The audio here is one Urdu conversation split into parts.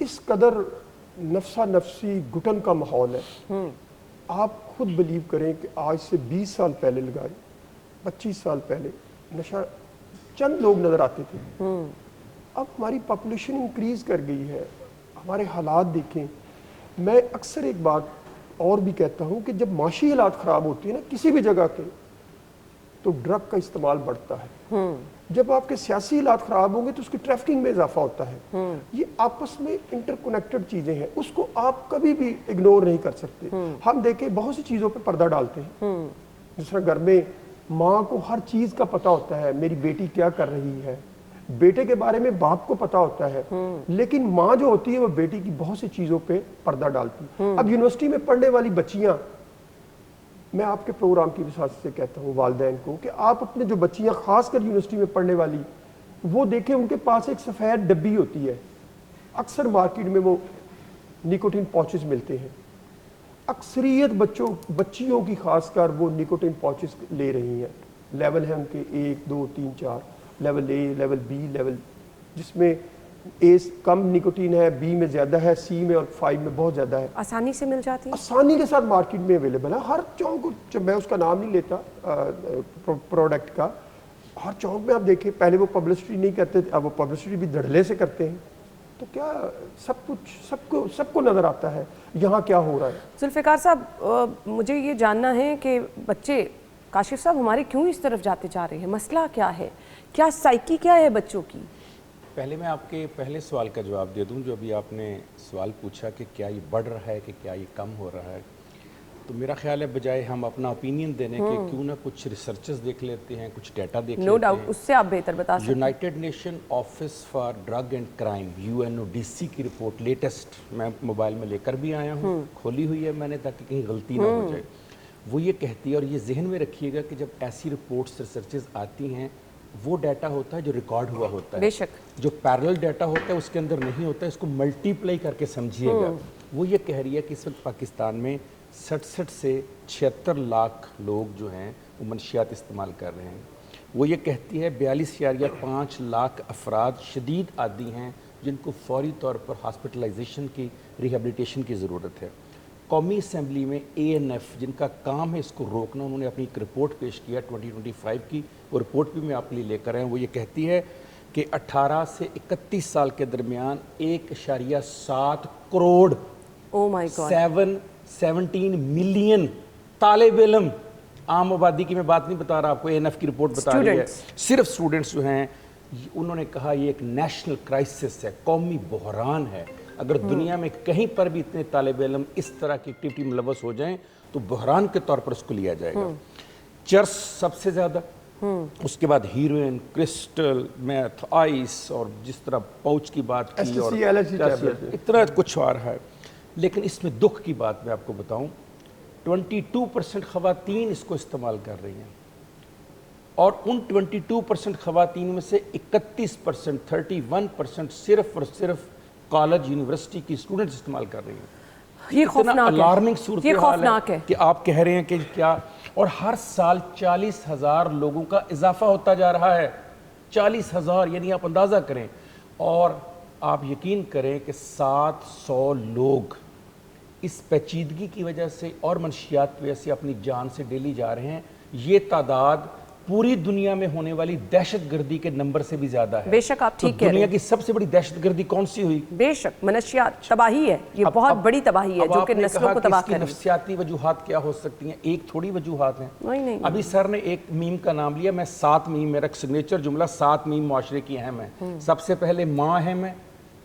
اس قدر نفسا نفسی گھٹن کا ماحول ہے. آپ خود بلیو کریں کہ آج سے 20 سال پہلے لگائے 25 سال پہلے نشہ چند لوگ نظر آتے تھے. اب ہماری پاپولیشن انکریز کر گئی ہے. ہمارے حالات دیکھیں. میں اکثر ایک بات اور بھی کہتا ہوں کہ جب معاشی حالات خراب ہوتے ہیں نا کسی بھی جگہ کے, تو ڈرگ کا استعمال بڑھتا ہے. جب آپ کے سیاسی حالات خراب ہوں گے تو اس کی ٹریفکنگ میں اضافہ ہوتا ہے. یہ آپس میں انٹر کنیکٹڈ چیزیں ہیں, اس کو آپ کبھی بھی اگنور نہیں کر سکتے. ہم دیکھیں بہت سی چیزوں پہ پردہ ڈالتے ہیں. جس طرح گھر میں ماں کو ہر چیز کا پتہ ہوتا ہے, میری بیٹی کیا کر رہی ہے. بیٹے کے بارے میں باپ کو پتہ ہوتا ہے, لیکن ماں جو ہوتی ہے وہ بیٹی کی بہت سی چیزوں پہ پردہ ڈالتی ہے. اب یونیورسٹی میں پڑھنے والی بچیاں, میں آپ کے پروگرام کی وجہ سے کہتا ہوں والدین کو کہ آپ اپنے جو بچیاں خاص کر یونیورسٹی میں پڑھنے والی, وہ دیکھیں ان کے پاس ایک سفید ڈبی ہوتی ہے. اکثر مارکیٹ میں وہ نیکوٹین پاؤچز ملتے ہیں. اکثریت بچیوں کی خاص کر وہ نیکوٹین پاؤچز لے رہی ہیں. لیول ہے ان کے 1 2 3 4, level A, level B, level جس میں اے کم نیکوٹین ہے, بی میں زیادہ ہے, سی میں اور 5 میں بہت زیادہ ہے. آسانی سے مل جاتی ہے, آسانی کے ساتھ مارکیٹ میں اویلیبل ہے. ہر چونک, میں اس کا نام نہیں لیتا پروڈکٹ کا, ہر چونک میں آپ دیکھیں. پہلے وہ پبلسٹی نہیں کرتے تھے, اب وہ پبلسٹی بھی دھڑلے سے کرتے ہیں. تو کیا سب کچھ سب کو نظر آتا ہے یہاں کیا ہو رہا ہے. ذوالفقار صاحب, مجھے یہ جاننا ہے کہ بچے, کاشف صاحب, ہمارے کیوں اس طرف جاتے جا رہے ہیں؟ مسئلہ کیا ہے؟ کیا سائیکی کیا ہے بچوں کی؟ پہلے میں آپ کے پہلے سوال کا جواب دے دوں. جو ابھی آپ نے سوال پوچھا کہ کیا یہ بڑھ رہا ہے کہ کیا یہ کم ہو رہا ہے, تو میرا خیال ہے بجائے ہم اپنا اوپینین دینے کے کیوں نہ کچھ ریسرچز دیکھ لیتے ہیں, کچھ ڈیٹا دیکھ لیتے ہیں. نو ڈاؤٹ, اس سے آپ بہتر بتا سکتے ہیں. United nation office for drug and crime UNODC کی رپورٹ لیٹسٹ میں موبائل میں لے کر بھی آیا ہوں, کھولی ہوئی ہے میں نے تاکہ کہیں غلطی نہ ہو جائے. وہ یہ کہتی ہے, اور یہ ذہن میں رکھیے گا کہ جب ایسی رپورٹس ریسرچز آتی ہیں وہ ڈیٹا ہوتا ہے جو ریکارڈ ہوا ہوتا ہے. بے شک. جو پیرل ڈیٹا ہوتا ہے اس کے اندر نہیں ہوتا ہے, اس کو ملٹی پلائی کر کے سمجھیے گا. وہ یہ کہہ رہی ہے کہ اس وقت پاکستان میں 67 سے 76 لاکھ لوگ جو ہیں وہ منشیات استعمال کر رہے ہیں. وہ یہ کہتی ہے 42.5 لاکھ افراد شدید عادی ہیں جن کو فوری طور پر ہاسپٹلائزیشن کی, ریہیبلیٹیشن کی ضرورت ہے. قومی اسمبلی میں ANF جن کا کام ہے اس کو روکنا, انہوں نے اپنی ایک رپورٹ پیش کیا 2025 کی. وہ رپورٹ بھی میں آپ کے لیے لے کر آیا ہوں. وہ یہ کہتی ہے کہ 18 سے 31 سال کے درمیان 1.7 کروڑ 17 ملین طالب علم, عام آبادی کی میں بات نہیں بتا رہا آپ کو, ANF کی رپورٹ بتا رہی ہے, صرف اسٹوڈنٹس جو ہیں, انہوں نے کہا یہ ایک نیشنل کرائسس ہے, قومی بحران ہے. اگر دنیا میں کہیں پر بھی اتنے طالب علم اس طرح کی ایکٹیویٹی ملوث ہو جائیں تو بحران کے طور پر اس کو لیا جائے گا. چرس سب سے زیادہ, اس کے بعد ہیروئن, کرسٹل, میتھ, آئس, اور جس طرح پاؤچ کی بات کی, اور اتنا کچھ آ رہا ہے. لیکن اس میں دکھ کی بات میں آپ کو بتاؤں, 22% خواتین اس کو استعمال کر رہی ہیں, اور ان 22% خواتین میں سے 31%, 31% صرف اور صرف کالج یونیورسٹی کی اسٹوڈنٹس استعمال کر رہی ہیں. یہ خوفناک ہے, الارمنگ صورتحال ہے کہ آپ کہہ رہے ہیں کہ کیا, اور ہر سال 40,000 لوگوں کا اضافہ ہوتا جا رہا ہے. 40,000, یعنی آپ اندازہ کریں, اور آپ یقین کریں کہ 700 لوگ اس پیچیدگی کی وجہ سے اور منشیات کی وجہ سے اپنی جان سے ڈیلی جا رہے ہیں. یہ تعداد پوری دنیا میں ہونے والی دہشت گردی کے نمبر سے بھی زیادہ ہے. بے شک آپ ٹھیک کہہ رہے ہیں. دنیا کی سب سے بڑی دہشت گردی کون سی ہوئی؟ بے شک منشیات, تباہی ہے, یہ بہت بڑی تباہی ہے جو کہ نسلوں کو تباہ کر رہی ہے. نفسیاتی وجوہات کیا ہو سکتی ہیں؟ ایک تھوڑی وجوہات ہیں. نہیں. ابھی سر نے ایک میم کا نام لیا, میں 7 میم, میرا سگنیچر جملہ 7 میم معاشرے کی اہم ہے. سب سے پہلے ماں اہم ہے,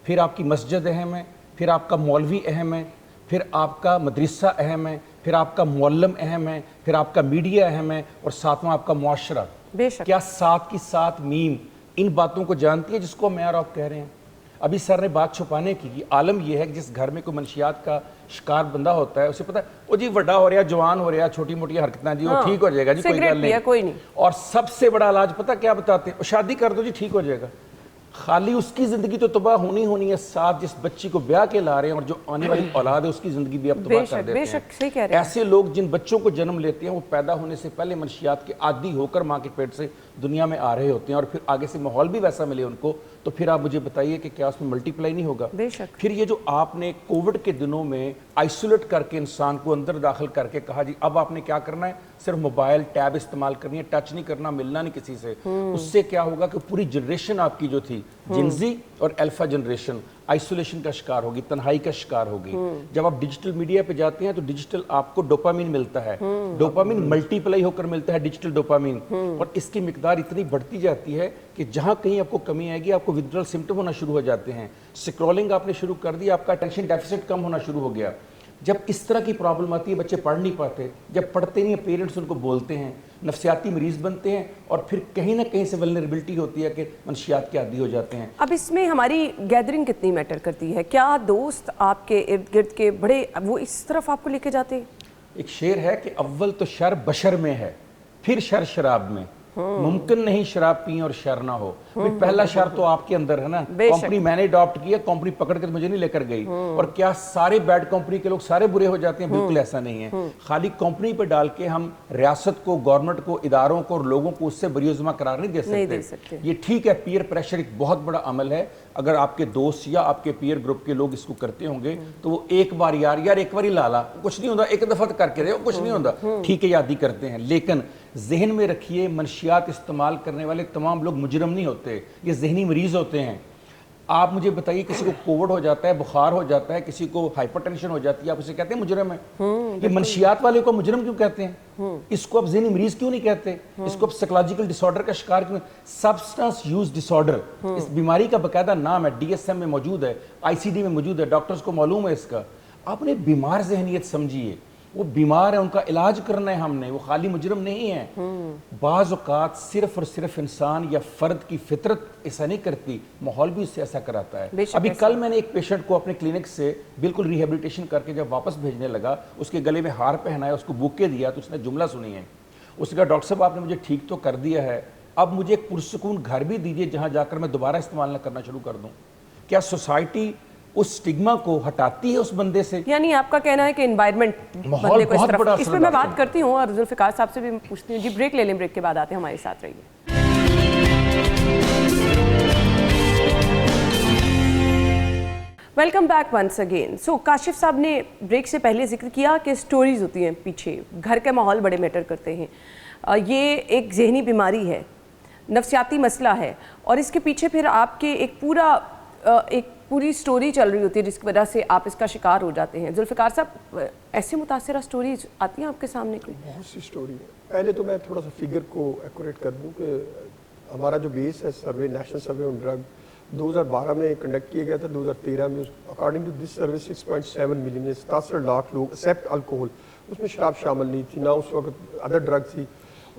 پھر آپ کی مسجد اہم ہے, پھر آپ کا مولوی اہم ہے, پھر آپ کا مدرسہ اہم ہے, پھر آپ کا معلم اہم ہے, پھر آپ کا میڈیا اہم ہے, اور ساتواں آپ کا معاشرہ. بے شک. کیا 7 کی 7 میم ان باتوں کو جانتی ہے جس کو میں اور آپ کہہ رہے ہیں؟ ابھی سر نے بات چھپانے کی, عالم یہ ہے کہ جس گھر میں کوئی منشیات کا شکار بندہ ہوتا ہے اسے پتہ ہے وہ جی بڑا ہو رہا, جوان ہو رہا, چھوٹی موٹی حرکتیں جی وہ ٹھیک ہو جائے گا جی, کوئی گل نہیں. اور سب سے بڑا علاج پتہ کیا بتاتے ہیں؟ شادی کر دو جی ٹھیک ہو جائے گا. خالی اس کی زندگی تو تباہ ہونی ہے, ساتھ جس بچی کو بیاہ کے لا رہے ہیں اور جو آنے والی اولاد ہے اس کی زندگی بھی اب تباہ کر دیتے ہیں. ایسے لوگ جن بچوں کو جنم لیتے ہیں وہ پیدا ہونے سے پہلے منشیات کے عادی ہو کر ماں کے پیٹ سے دنیا میں آ رہے ہوتے ہیں, اور پھر آگے سے ماحول بھی ویسا ملے ان کو تو پھر آپ مجھے بتائیے کہ کیا اس میں ملٹی پلائی نہیں ہوگا؟ بے شک. پھر یہ جو آپ نے کووڈ کے دنوں میں آئسولیٹ کر کے انسان کو اندر داخل کر کے کہا جی اب آپ نے کیا کرنا ہے، صرف موبائل ٹیب استعمال کرنی ہے، ٹچ نہیں کرنا، ملنا نہیں کسی سے، اس سے کیا ہوگا کہ پوری جنریشن آپ کی جو تھی جنزی اور الفا جنریشن آئسولیشن کا شکار ہوگی، تنہائی کا شکار ہوگی. جب آپ ڈیجیٹل میڈیا پہ جاتے ہیں تو ڈیجیٹل آپ کو ڈوپامین ملتا ہے، ڈوپامین ملٹی پلائی ہو کر ملتا ہے ڈیجیٹل ڈوپامین، اور اس کی مقدار اتنی بڑھتی جاتی ہے کہ جہاں کہیں آپ کو کمی آئے گی آپ کو ودرال سمٹم ہونا شروع ہو جاتے ہیں. سکرولنگ آپ نے شروع کر دی، آپ کا اٹینشن ڈیفیسٹ کم ہونا شروع ہو گیا. جب اس طرح کی پرابلم آتی ہے بچے پڑھ نہیں پاتے، جب پڑھتے نہیں ہیں پیرنٹس ان کو بولتے ہیں، نفسیاتی مریض بنتے ہیں، اور پھر کہیں نہ کہیں سے ولنریبلٹی ہوتی ہے کہ منشیات کے عادی ہو جاتے ہیں. اب اس میں ہماری گیدرنگ کتنی میٹر کرتی ہے؟ کیا دوست آپ کے ارد گرد کے بڑے وہ اس طرف آپ کو لے کے جاتے ہیں؟ ایک شعر ہے کہ اول تو شر بشر میں ہے، پھر شر شراب میں. ممکن نہیں شراب پئیں اور شر نہ ہو. پہلا شر تو آپ کے اندر ہے نا. کمپنی میں نے اڈاپٹ کیا، کمپنی پکڑ کے مجھے نہیں لے کر گئی. اور کیا سارے بیڈ کمپنی کے لوگ سارے برے ہو جاتے ہیں؟ بالکل ایسا نہیں ہے. خالی کمپنی پہ ڈال کے ہم ریاست کو، گورنمنٹ کو، اداروں کو اور لوگوں کو اس سے بری عظمہ قرار نہیں دے سکتے. یہ ٹھیک ہے پیئر پریشر ایک بہت بڑا عمل ہے. اگر آپ کے دوست یا آپ کے پیئر گروپ کے لوگ اس کو کرتے ہوں گے تو وہ ایک بار یار ایک بار ہی لالا کچھ نہیں ہوتا، ایک دفعہ کر کے دے کچھ نہیں ہوتا، ٹھیک ہے یادی کرتے ہیں. لیکن ذہن میں رکھیے منشیات استعمال کرنے والے تمام لوگ مجرم نہیں ہوتے، یہ ذہنی مریض ہوتے ہیں. آپ مجھے بتائیے کسی کو کووڈ ہو جاتا ہے، بخار ہو جاتا ہے، کسی کو ہائپر ٹینشن ہو جاتی ہے، آپ اسے کہتے ہیں مجرم ہے. یہ منشیات والے کو مجرم کیوں کہتے ہیں؟ اس کو اب ذہنی مریض کیوں نہیں کہتے؟ اس کو اب سائیکولوجیکل ڈس آرڈر کا شکار کیوں؟ سبسٹنس یوز ڈس آرڈر اس بیماری کا باقاعدہ نام ہے، ڈی ایس ایم میں موجود ہے، آئی سی ڈی میں موجود ہے، ڈاکٹرز کو معلوم ہے اس کا. آپ نے بیمار ذہنیت سمجھیے، وہ بیمار ہے، ان کا علاج کرنا ہے ہم نے، وہ خالی مجرم نہیں ہے. بعض اوقات صرف اور صرف انسان یا فرد کی فطرت ایسا نہیں کرتی، ماحول بھی اس سے ایسا کراتا ہے. ابھی کل میں نے ایک پیشنٹ کو اپنے کلینک سے بالکل ریہیبلیٹیشن کر کے جب واپس بھیجنے لگا، اس کے گلے میں ہار پہنایا، اس کو بوکے دیا تو اس نے جملہ سنی ہے. اس نے کہا ڈاکٹر صاحب آپ نے مجھے ٹھیک تو کر دیا ہے، اب مجھے ایک پرسکون گھر بھی دیجیے جہاں جا کر میں دوبارہ استعمال نہ کرنا شروع کر دوں. کیا سوسائٹی اس سٹگما کو ہٹاتی ہے اس بندے سے؟ یعنی آپ کا کہنا ہے کہ انوائرمنٹ بندے کو اس طرف، اس پہ میں بات کرتی ہوں اور ذوالفقار صاحب سے بھی پوچھتی ہوں. جی بریک لے لیں، بریک کے بعد آتے ہیں، ہمارے ساتھ رہیے. Welcome back once again. So Kashif sahib نے بریک سے پہلے ذکر کیا کہ سٹوریز ہوتی ہیں پیچھے، گھر کے ماحول بڑے میٹر کرتے ہیں. یہ ایک ذہنی بیماری ہے، نفسیاتی مسئلہ ہے، اور اس کے پیچھے پھر آپ کے ایک پوری سٹوری چل رہی ہوتی ہے جس کی وجہ سے آپ اس کا شکار ہو جاتے ہیں. ذوالفقار صاحب ایسے متاثرہ سٹوریز آتی ہیں آپ کے سامنے کوئی؟ بہت سی سٹوری ہے. پہلے تو میں تھوڑا سا فگر کو ایکوریٹ کر دوں کہ ہمارا جو بیس ہے survey, national survey on drug 2012 میں کنڈکٹ کیا گیا تھا. 2013 میں according to this survey 6.7 million 77 lakh لوگ ایکسیپٹ الکوہول، اس میں شراب شامل نہیں تھی، نہ اس وقت ادر ڈرگ تھی.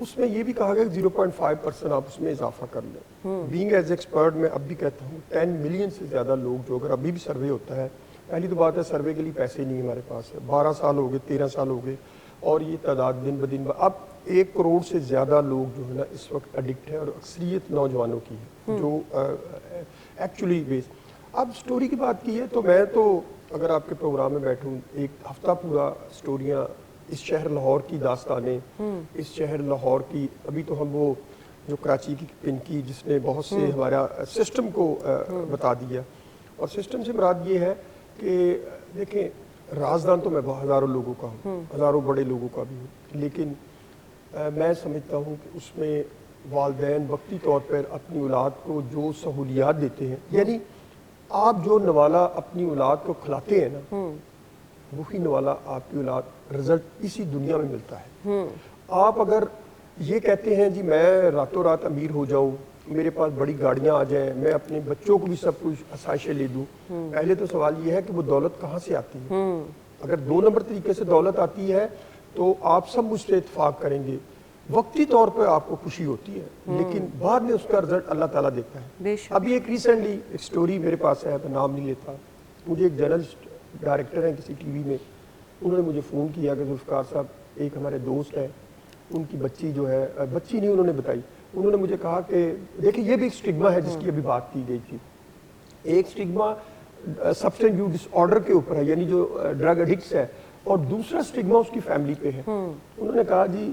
اس میں یہ بھی کہا گیا کہ 0.5% آپ اس میں اضافہ کر لیں. بینگ ایز ایکسپرٹ میں اب بھی کہتا ہوں 10 ملین سے زیادہ لوگ جو اگر ابھی بھی سروے ہوتا ہے، پہلی تو بات ہے سروے کے لیے پیسے نہیں ہمارے پاس ہے. 12 سال ہو گئے، 13 سال ہو گئے، اور یہ تعداد دن بدن اب 1 کروڑ سے زیادہ لوگ جو ہے نا اس وقت ایڈکٹ ہیں، اور اکثریت نوجوانوں کی ہے جو ایکچولی بیس. اب سٹوری کی بات کی ہے تو میں تو اگر آپ کے پروگرام میں بیٹھوں ایک ہفتہ پورا سٹوریاں اس شہر لاہور کی داستانیں، اس شہر لاہور کی، ابھی تو ہم وہ جو کراچی کی پن کی جس نے بہت سے ہمارا سسٹم کو بتا دیا. اور سسٹم سے مراد یہ ہے کہ دیکھیں رازدان تو میں ہزاروں لوگوں کا ہوں، ہزاروں بڑے لوگوں کا بھی ہوں، لیکن میں سمجھتا ہوں کہ اس میں والدین وقتی طور پر اپنی اولاد کو جو سہولیات دیتے ہیں، یعنی آپ جو نوالا اپنی اولاد کو کھلاتے ہیں نا، وہی نوالا آپ کی اولاد رزلٹ اسی دنیا میں ملتا ہے. آپ اگر یہ کہتے ہیں جی میں راتوں رات امیر ہو جاؤں، میرے پاس بڑی گاڑیاں آ جائیں، میں اپنے بچوں کو بھی سب کچھ آسائشیں لے دوں، پہلے تو سوال یہ ہے کہ وہ دولت کہاں سے آتی ہے. اگر 2 نمبر طریقے سے دولت آتی ہے تو آپ سب مجھ سے اتفاق کریں گے وقتی طور پہ آپ کو خوشی ہوتی ہے، لیکن بعد میں اس کا رزلٹ اللہ تعالیٰ دیتا ہے. ابھی ایک ریسنٹلی ایک سٹوری میرے پاس ہے، میں نام نہیں لیتا. مجھے ایک جرنلسٹ ڈائریکٹر ہیں کسی ٹی وی میں، انہوں نے مجھے فون کیا کہ ذوالفقار صاحب ایک ہمارے دوست ہیں، ان کی بچی جو ہے، بچی نہیں انہوں نے بتائی، انہوں نے مجھے کہا کہ دیکھیں یہ بھی ایک سٹگما ہے جس کی ابھی بات کی گئی تھی. ایک سٹگما سبسٹنس یوز ڈس آرڈر کے اوپر ہے، یعنی جو ڈرگ ایڈکٹس ہے، اور دوسرا سٹگما اس کی فیملی پہ ہے. انہوں نے کہا جی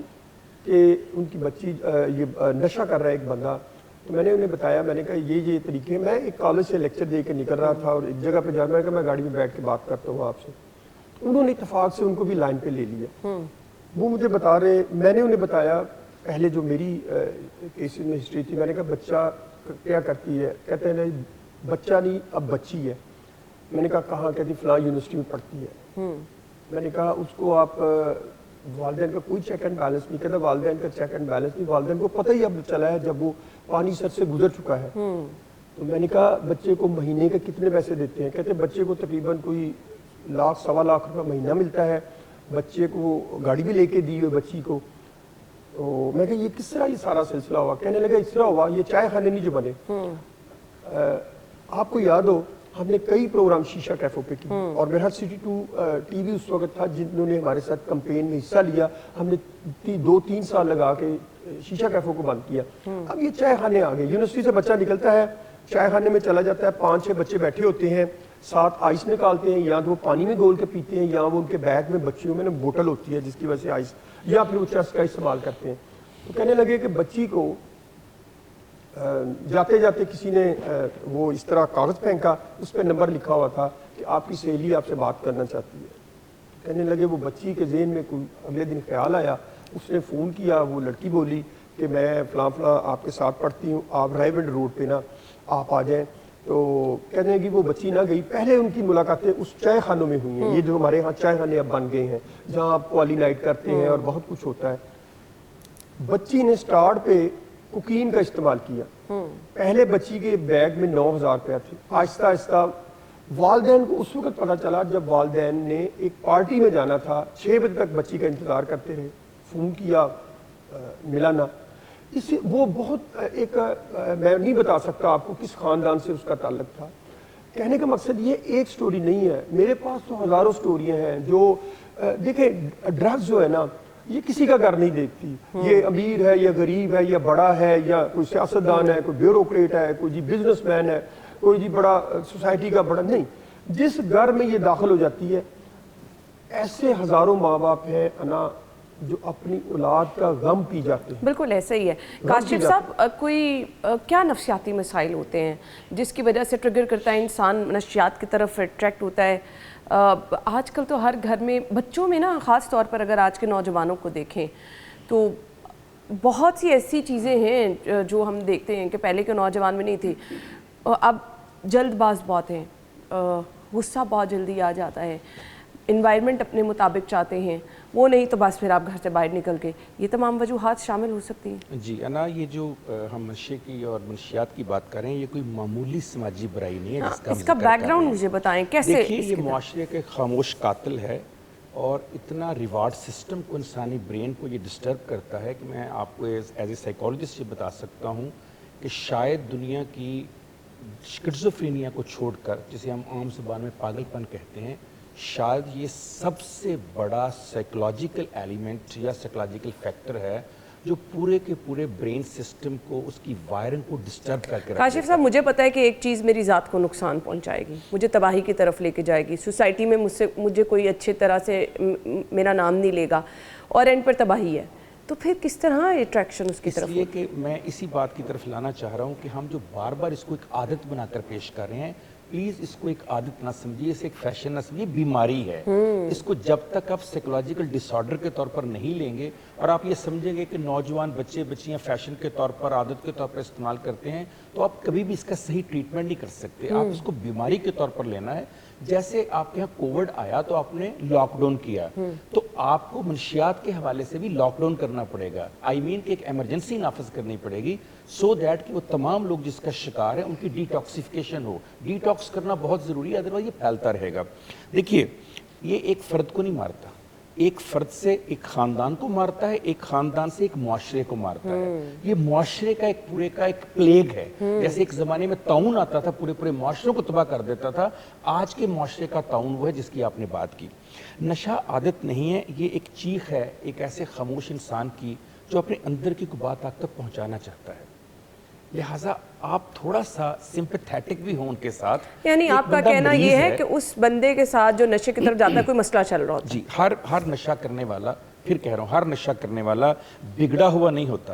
کہ ان کی بچی یہ نشہ کر رہا ہے ایک بندہ، تو میں نے انہیں بتایا, میں نے کہا یہ طریقے ہیں. میں ایک کالج سے لیکچر دے کے نکل رہا تھا اور ایک جگہ پہ جا رہا, میں نے کہا میں گاڑی میں بیٹھ کے بات کرتا ہوں آپ سے. انہوں نے اتفاق سے ان کو بھی لائن پہ لے لیا. وہ مجھے بتا رہے, میں نے انہیں بتایا پہلے جو میری کیسز میں ہسٹری تھی, میں نے کہا بچہ کیا کرتی ہے؟ کہتے ہیں بچہ نہیں اب بچی ہے. میں نے کہا کہاں؟ کہتی فلاں یونیورسٹی میں پڑھتی ہے. میں نے کہا اس کو آپ والدین کا کوئی چیک اینڈ بیلنس نہیں. کہتا والدین کا چیک اینڈ بیلنس نہیں, والدین کو پتہ ہی اب چلا ہے جب وہ پانی سر سے گزر چکا ہے. تو میں نے کہا بچے کو مہینے کے کتنے پیسے دیتے ہیں؟ کہتے بچے کو تقریباً کوئی 1,00,000 سوا لاکھ روپے مہینہ ملتا ہے. بچے کو گاڑی بھی لے کے دی ہوئی بچی کو. تو میں کہا یہ کس طرح یہ سارا سلسلہ ہوا؟ کہنے لگا اس طرح ہوا, یہ چائے خانے نہیں جو بنے. آپ کو یاد ہو ہم نے کئی پروگرام شیشہ کیفوں پہ کیے, اور میرا سٹی 2 ٹی وی اس وقت تھا جنہوں نے ہمارے ساتھ کمپین میں حصہ لیا. ہم نے 2-3 سال لگا کے شیشہ کیفوں کو بند کیا. اب یہ چائے خانے آ گئے. یونیورسٹی سے بچہ نکلتا ہے, چائے خانے میں چلا جاتا ہے, 5-6 بچے بیٹھے ہوتے ہیں, ساتھ آئس نکالتے ہیں, یا تو وہ پانی میں گول کے پیتے ہیں, یا وہ ان کے بیگ میں بچیوں میں بوٹل ہوتی ہے جس کی وجہ سے آئس, یا پھر وہ چرس کا استعمال کرتے ہیں. تو کہنے لگے کہ بچی کو جاتے جاتے کسی نے وہ اس طرح کاغذ پھینکا, اس پہ نمبر لکھا ہوا تھا کہ آپ کی سہیلی آپ سے بات کرنا چاہتی ہے. کہنے لگے وہ بچی کے ذہن میں کوئی اگلے دن خیال آیا, اس نے فون کیا. وہ لڑکی بولی کہ میں فلاں فلاں آپ کے ساتھ پڑھتی ہوں, آپ رائیونڈ روڈ پہ نا آپ آ جائیں. تو کہتے ہیں کہ وہ بچی نہ گئی. پہلے ان کی ملاقاتیں اس چائے خانوں میں ہوئی ہیں, یہ جو ہمارے ہاں چائے خانے اب بن گئے ہیں جہاں آپ کوالی نائٹ کرتے ہیں اور بہت کچھ ہوتا ہے. بچی نے سٹارٹ پہ کوکین کا استعمال کیا. پہلے بچی کے بیگ میں 9,000 روپیہ تھے. آہستہ آہستہ والدین کو اس وقت پتا چلا جب والدین نے ایک پارٹی میں جانا تھا, 6 بجے تک بچی کا انتظار کرتے رہے, فون کیا ملا نہ. اس وہ بہت ایک میں نہیں بتا سکتا آپ کو کس خاندان سے اس کا تعلق تھا. کہنے کا مقصد یہ ایک سٹوری نہیں ہے, میرے پاس تو ہزاروں سٹوریاں ہیں جو دیکھیں ڈرگز جو ہے نا یہ کسی کا گھر نہیں دیکھتی. یہ امیر ہے یا غریب ہے یا بڑا ہے یا کوئی سیاستدان ہے, کوئی بیوروکریٹ ہے, کوئی جی بزنس مین ہے, کوئی جی بڑا سوسائٹی کا بڑا نہیں. جس گھر میں یہ داخل ہو جاتی ہے, ایسے ہزاروں ماں باپ ہیں انا جو اپنی اولاد کا غم پی جاتے ہیں. بالکل ایسا ہی ہے. کاشف صاحب کوئی کیا نفسیاتی مسائل ہوتے ہیں جس کی وجہ سے ٹریگر کرتا ہے انسان منشیات کی طرف اٹریکٹ ہوتا ہے؟ آج کل تو ہر گھر میں بچوں میں نا, خاص طور پر اگر آج کے نوجوانوں کو دیکھیں تو بہت سی ایسی چیزیں ہیں جو ہم دیکھتے ہیں کہ پہلے کے نوجوان میں نہیں تھی. اب جلد باز بہت ہیں, غصہ بہت جلدی آ جاتا ہے, انوائرمنٹ اپنے مطابق چاہتے ہیں, وہ نہیں تو بس پھر آپ گھر سے باہر نکل کے. یہ تمام وجوہات شامل ہو سکتی ہیں. جی انا, یہ جو ہم منشے کی اور منشیات کی بات کریں یہ کوئی معمولی سماجی برائی نہیں ہے جس کا اس کا بیک گراؤنڈ مجھے بتائیں کیسے. دیکھیے یہ معاشرے کے خاموش قاتل ہے اور اتنا ریوارڈ سسٹم کو انسانی برین کو یہ ڈسٹرب کرتا ہے کہ میں آپ کو ایز اے سائیکالوجسٹ یہ بتا سکتا ہوں کہ شاید دنیا کی شکزوفرینیا کو چھوڑ کر, جسے ہم عام زبان میں پاگل پن کہتے ہیں, شاید یہ سب سے بڑا سائیکولوجیکل ایلیمنٹ یا سائیکولوجیکل فیکٹر ہے جو پورے کے پورے برین سسٹم کو, اس کی وائرنگ کو ڈسٹرب کر کے رکھتا ہے. کاشف صاحب مجھے پتہ ہے کہ ایک چیز میری ذات کو نقصان پہنچائے گی, مجھے تباہی کی طرف لے کے جائے گی, سوسائٹی میں مجھے کوئی اچھے طرح سے میرا نام نہیں لے گا اور اینڈ پر تباہی ہے, تو پھر کس طرح اٹریکشن اس کی طرف؟ اس لیے کہ میں اسی بات کی طرف لانا چاہ رہا ہوں کہ ہم جو بار بار اس کو ایک عادت بنا کر پیش کر رہے ہیں, پلیز اس کو ایک عادت نہ سمجھیے, اسے ایک فیشن نہ سمجھیے, بیماری ہے. اس کو جب تک آپ سائیکولوجیکل ڈس آرڈر کے طور پر نہیں لیں گے اور آپ یہ سمجھیں گے کہ نوجوان بچے بچیاں فیشن کے طور پر, عادت کے طور پر استعمال کرتے ہیں, تو آپ کبھی بھی اس کا صحیح ٹریٹمنٹ نہیں کر سکتے. آپ اس کو بیماری کے طور پر لینا ہے. جیسے آپ کے یہاں کووڈ آیا تو آپ نے لاک ڈاؤن کیا, تو آپ کو منشیات کے حوالے سے بھی لاک ڈاؤن کرنا پڑے گا. آئی مین کہ ایک ایمرجنسی نافذ کرنی پڑے گی سو دیٹ کہ وہ تمام لوگ جس کا شکار ہے ان کی ڈیٹاکسیفیکیشن ہو. ڈیٹاکس کرنا بہت ضروری ہے, ادروائز یہ پھیلتا رہے گا. دیکھیے یہ ایک فرد کو نہیں مارتا, ایک فرد سے ایک خاندان کو مارتا ہے, ایک خاندان سے ایک معاشرے کو مارتا ہے. یہ معاشرے کا ایک پورے کا ایک پلیگ ہے. جیسے ایک زمانے میں طاعون آتا تھا, پورے پورے معاشروں کو تباہ کر دیتا تھا, آج کے معاشرے کا طاعون وہ ہے جس کی آپ نے بات کی. نشہ عادت نہیں ہے, یہ ایک چیخ ہے ایک ایسے خاموش انسان کی جو اپنے اندر کی کوئی بات آپ تک پہنچانا چاہتا ہے. لہٰذا آپ تھوڑا سا سمپیتھیٹک بھی ہوں ان کے ساتھ. یعنی آپ کا کہنا یہ ہے کہ اس بندے کے ساتھ جو نشے کی طرف جاتا ہے کوئی مسئلہ چل رہا ہوتا ہے. جی, ہر نشہ کرنے والا, پھر کہہ رہا ہوں, ہر نشہ کرنے والا بگڑا ہوا نہیں ہوتا.